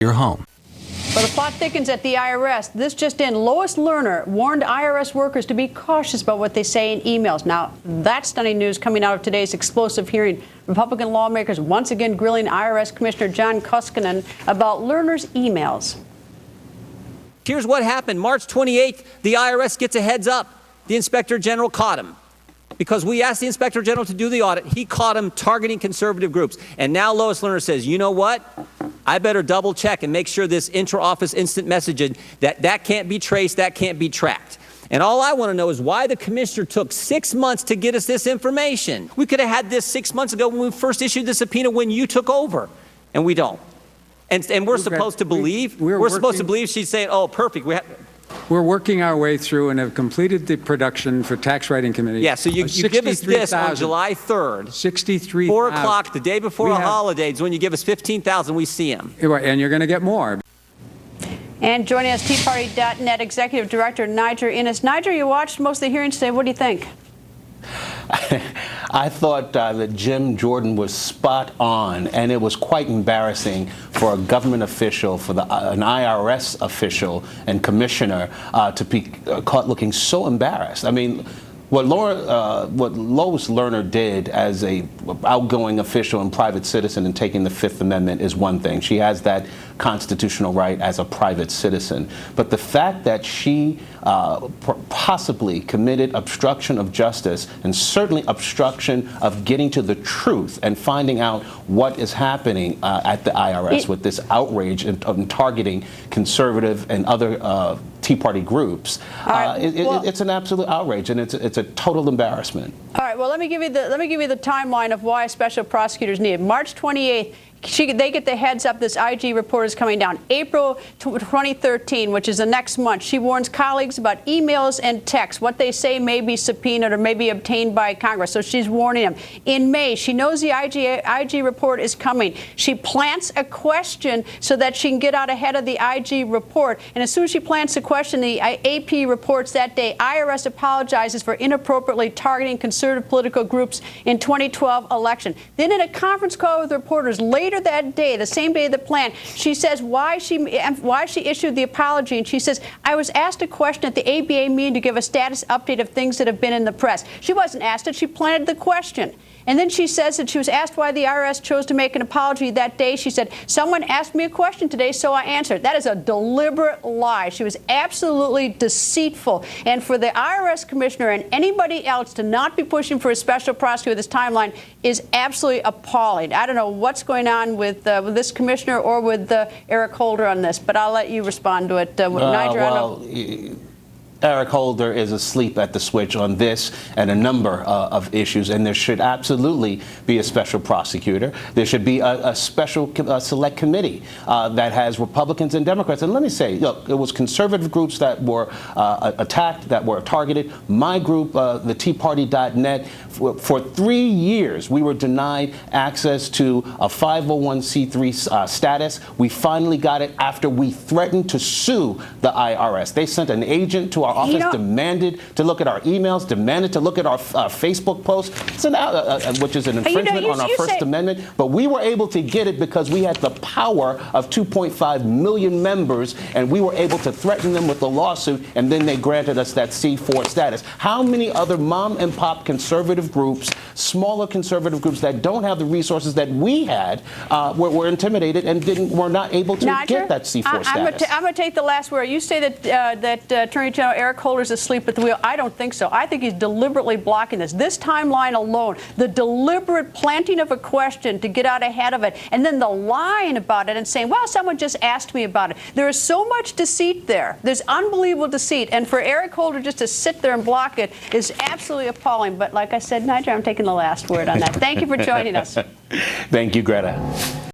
your home. Well, the plot thickens at the IRS. This just in, Lois Lerner warned IRS workers to be cautious about what they say in emails. Now, that's stunning news coming out of today's explosive hearing. Republican lawmakers once again grilling IRS Commissioner John Koskinen about Lerner's emails. Here's what happened. March 28th, the IRS gets a heads up. The Inspector General caught him. Because we asked the Inspector General to do the audit, he caught him targeting conservative groups. And now Lois Lerner says, you know what? I better double check and make sure this intra-office instant messaging, that can't be traced, that can't be tracked. And all I want to know is why the commissioner took 6 months to get us this information. We could have had this 6 months ago when we first issued the subpoena when you took over, and we don't. And we're supposed to believe, we're supposed to believe she's saying, oh, perfect. We're working our way through and have completed the production for tax writing committee. Yeah, so you give us this on July 3rd. 63,000. 4 o'clock, the day before the holidays, when you give us 15,000, we see them. And you're going to get more. And joining us, TeaParty.net Executive Director Niger Innes. Niger, you watched most of the hearings today. What do you think? I thought that Jim Jordan was spot on, and it was quite embarrassing for a government official, for an IRS official and commissioner to be caught looking so embarrassed. I mean, what Lois Lerner did as a outgoing official and private citizen in taking the Fifth Amendment is one thing. She has that constitutional right as a private citizen. But the fact that she possibly committed obstruction of justice and certainly obstruction of getting to the truth and finding out what is happening at the IRS with this outrage of targeting conservative and other Tea Party groups, it's an absolute outrage, and it's a total embarrassment. All right. Well, let me give you the timeline of why special prosecutors needed. March 28th. They get the heads up this IG report is coming down. April 2013, which is the next month, she warns colleagues about emails and texts. What they say may be subpoenaed or may be obtained by Congress. So she's warning them. In May, she knows the IG report is coming. She plants a question so that she can get out ahead of the IG report. And as soon as she plants a question, the AP reports that day, IRS apologizes for inappropriately targeting conservative political groups in 2012 election. Then in a conference call with reporters later that day, the same day of the plan, she says why she issued the apology, and she says, I was asked a question at the ABA meeting to give a status update of things that have been in the press. She wasn't asked it, she planted the question. And then she says that she was asked why the IRS chose to make an apology that day. She said, someone asked me a question today, so I answered. That is a deliberate lie. She was absolutely deceitful. And for the IRS commissioner and anybody else to not be pushing for a special prosecutor this timeline is absolutely appalling. I don't know what's going on with this commissioner or with Eric Holder on this, but I'll let you respond to it. Niger, Eric Holder is asleep at the switch on this and a number of issues, and there should absolutely be a special prosecutor. There should be a special select committee that has Republicans and Democrats. And let me say, look, it was conservative groups that were attacked, that were targeted. My group, the TeaParty.net, for 3 years, we were denied access to a 501c3 status. We finally got it after we threatened to sue the IRS. They sent an agent to our office, demanded to look at our emails, demanded to look at our Facebook posts, which is an infringement on our First Amendment. But we were able to get it because we had the power of 2.5 million members, and we were able to threaten them with a lawsuit, and then they granted us that C4 status. How many other mom and pop conservative groups, smaller conservative groups that don't have the resources that we had, were intimidated and were not able to get that C4 status? I'm going to take the last word. You say that Attorney General Eric Holder's asleep at the wheel. I don't think so. I think he's deliberately blocking this. This timeline alone, the deliberate planting of a question to get out ahead of it, and then the lying about it and saying, well, someone just asked me about it. There is so much deceit there. There's unbelievable deceit. And for Eric Holder just to sit there and block it is absolutely appalling. But like I said, Niger, I'm taking the last word on that. Thank you for joining us. Thank you, Greta.